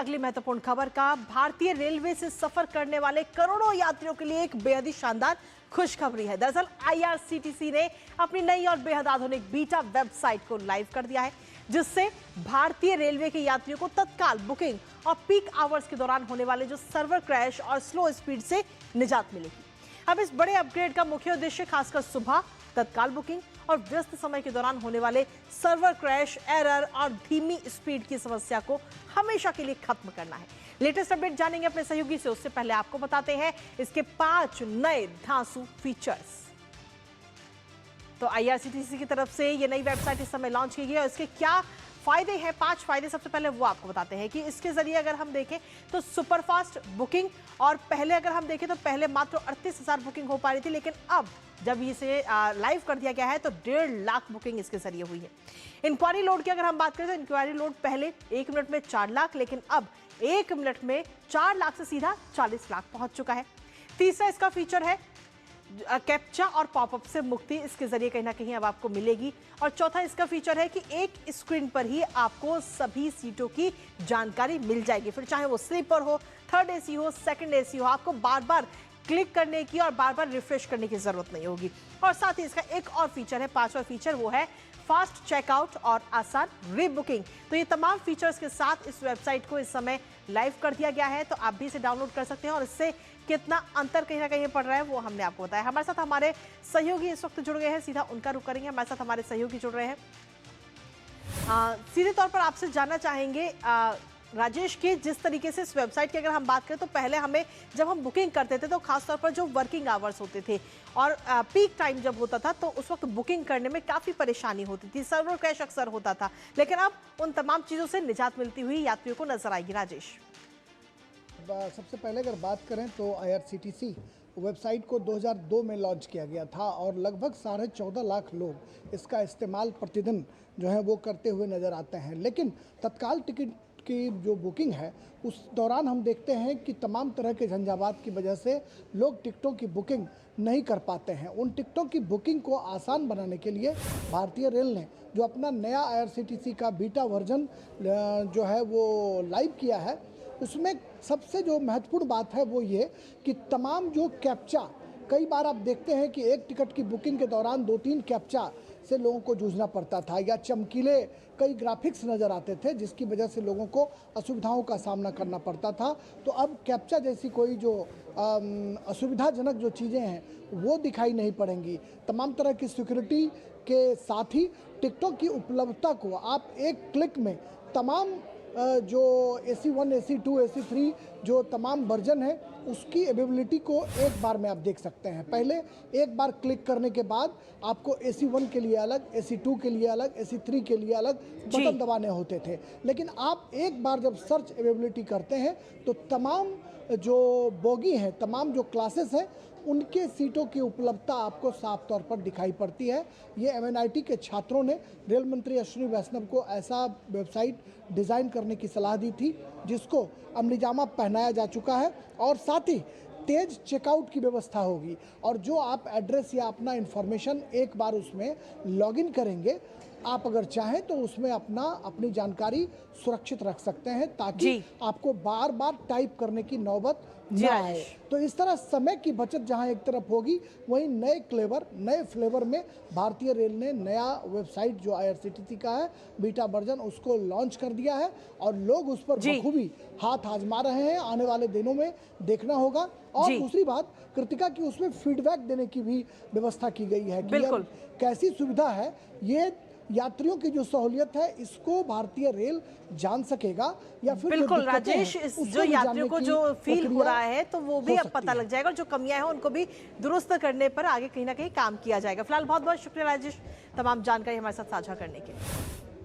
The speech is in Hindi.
अगली महत्वपूर्ण खबर का। भारतीय रेलवे से सफर करने वाले करोड़ों यात्रियों के लिए एक बेहद ही शानदार खुशखबरी है। दरअसल आईआरसीटीसी ने अपनी नई और बेहद आधुनिक बीटा वेबसाइट को लाइव कर दिया है, जिससे भारतीय रेलवे के यात्रियों को तत्काल बुकिंग और पीक आवर्स के दौरान होने वाले जो सर्वर क्रैश और स्लो स्पीड से निजात मिलेगी। अब इस बड़े अपग्रेड का मुख्य उद्देश्य खासकर सुबह तत्काल बुकिंग और व्यस्त समय के दौरान होने वाले सर्वर क्रैश, एरर और धीमी स्पीड की समस्या को हमेशा के लिए खत्म करना है। लेटेस्ट अपडेट जानेंगे अपने सहयोगी से, उससे पहले आपको बताते हैं इसके 5 नए धांसू फीचर्स। तो आईआरसीटीसी की तरफ से ये नई वेबसाइट इस समय लॉन्च की गई है और इसके क्या फायदे हैं, 5 फायदे सबसे पहले वो आपको बताते हैं कि इसके जरिए अगर हम देखें तो सुपरफास्ट बुकिंग, और पहले अगर हम देखें तो पहले मात्र 38,000 बुकिंग हो पा रही थी, लेकिन अब जब इसे लाइव कर दिया गया है तो 1.5 लाख बुकिंग इसके जरिए हुई है। इंक्वायरी लोड की अगर हम बात करें तो इंक्वायरी लोड पहले 1 मिनट में 4 लाख, लेकिन अब 1 मिनट में 4 लाख से सीधा 40 लाख पहुंच चुका है। तीसरा इसका फीचर है कैप्चा और पॉपअप से मुक्ति, इसके जरिए कहीं ना कहीं अब आपको मिलेगी। और चौथा इसका फीचर है कि एक स्क्रीन पर ही आपको सभी सीटों की जानकारी मिल जाएगी, फिर चाहे वो स्लीपर हो, थर्ड एसी हो, सेकंड एसी हो, आपको बार बार क्लिक करने की और बार बार रिफ्रेश करने की जरूरत नहीं होगी। और साथ ही इसका एक और फीचर है, 5वां फीचर, वो है फास्ट चेकआउट और आसान रीबुकिंग। तो ये तमाम फीचर्स के साथ इस वेबसाइट को इस समय लाइव कर दिया गया है, तो आप भी इसे डाउनलोड कर सकते हैं और इससे कितना अंतर कहीं ना कहीं पड़ रहा है वो हमने आपको बताया। हमारे साथ हमारे सहयोगी इस वक्त जुड़ गए हैं, सीधा उनका रुख करेंगे। हमारे साथ हमारे सहयोगी जुड़ रहे हैं। सीधे तौर पर आपसे जानना चाहेंगे राजेश की, जिस तरीके से इस वेबसाइट की अगर हम बात करें तो पहले हमें जब हम बुकिंग करते थे तो खासतौर पर जो वर्किंग आवर्स होते थे और पीक टाइम जब होता था तो उस वक्त बुकिंग करने में काफ़ी परेशानी होती थी, सर्वर क्रैश अक्सर होता था, लेकिन अब उन तमाम चीज़ों से निजात मिलती हुई यात्रियों को नजर आएगी। राजेश, सबसे पहले अगर बात करें तो आईआरसीटीसी वेबसाइट को 2002 में लॉन्च किया गया था और लगभग 14.5 लाख लोग इसका इस्तेमाल प्रतिदिन जो है वो करते हुए नज़र आते हैं। लेकिन तत्काल टिकट की जो बुकिंग है उस दौरान हम देखते हैं कि तमाम तरह के झंझावात की वजह से लोग टिकटों की बुकिंग नहीं कर पाते हैं। उन टिकटों की बुकिंग को आसान बनाने के लिए भारतीय रेल ने जो अपना नया आईआरसीटीसी का बीटा वर्जन जो है वो लाइव किया है, उसमें सबसे जो महत्वपूर्ण बात है वो ये कि तमाम जो कैप्चा, कई बार आप देखते हैं कि एक टिकट की बुकिंग के दौरान 2-3 कैप्चा से लोगों को जूझना पड़ता था या चमकीले कई ग्राफिक्स नज़र आते थे जिसकी वजह से लोगों को असुविधाओं का सामना करना पड़ता था। तो अब कैप्चा जैसी कोई जो असुविधाजनक जो चीज़ें हैं वो दिखाई नहीं पड़ेंगी। तमाम तरह की सिक्योरिटी के साथ ही टिकटों की उपलब्धता को आप एक क्लिक में तमाम जो AC1, AC2, AC3 जो तमाम वर्जन है उसकी अवेलेबिलिटी को एक बार में आप देख सकते हैं। पहले एक बार क्लिक करने के बाद आपको AC1 के लिए अलग, AC2 के लिए अलग, AC3 के लिए अलग बटन दबाने होते थे, लेकिन आप एक बार जब सर्च अवेलेबिलिटी करते हैं तो तमाम जो बोगी हैं, तमाम जो क्लासेस हैं, उनके सीटों की उपलब्धता आपको साफ तौर पर दिखाई पड़ती है। ये MNIT के छात्रों ने रेल मंत्री अश्विनी वैष्णव को ऐसा वेबसाइट डिज़ाइन करने की सलाह दी थी जिसको अमलीजामा पहनाया जा चुका है और साथ ही तेज चेकआउट की व्यवस्था होगी। और जो आप एड्रेस या अपना इंफॉर्मेशन एक बार उसमें लॉगिन करेंगे, आप अगर चाहें तो उसमें अपनी जानकारी सुरक्षित रख सकते हैं ताकि आपको बार बार टाइप करने की नौबत न आए। तो इस तरह समय की बचत जहां एक तरफ होगी, वहीं नए फ्लेवर में भारतीय रेल ने नया वेबसाइट जो आईआरसीटीसी का है बीटा वर्जन उसको लॉन्च कर दिया है और लोग उस पर बखूबी हाथ आजमा रहे हैं। आने वाले दिनों में देखना होगा। और दूसरी बात कृतिका की, उसमें फीडबैक देने की भी व्यवस्था की गई है कि कैसी सुविधा है, ये यात्रियों की जो सहूलियत है इसको भारतीय रेल जान सकेगा या फिर बिल्कुल राजेश, जो यात्रियों को जो फील हो रहा है तो वो भी अब पता लग जाएगा और जो कमियां हैं उनको भी दुरुस्त करने पर आगे कहीं ना कहीं काम किया जाएगा। फिलहाल बहुत बहुत शुक्रिया राजेश, तमाम जानकारी हमारे साथ साझा करने के लिए।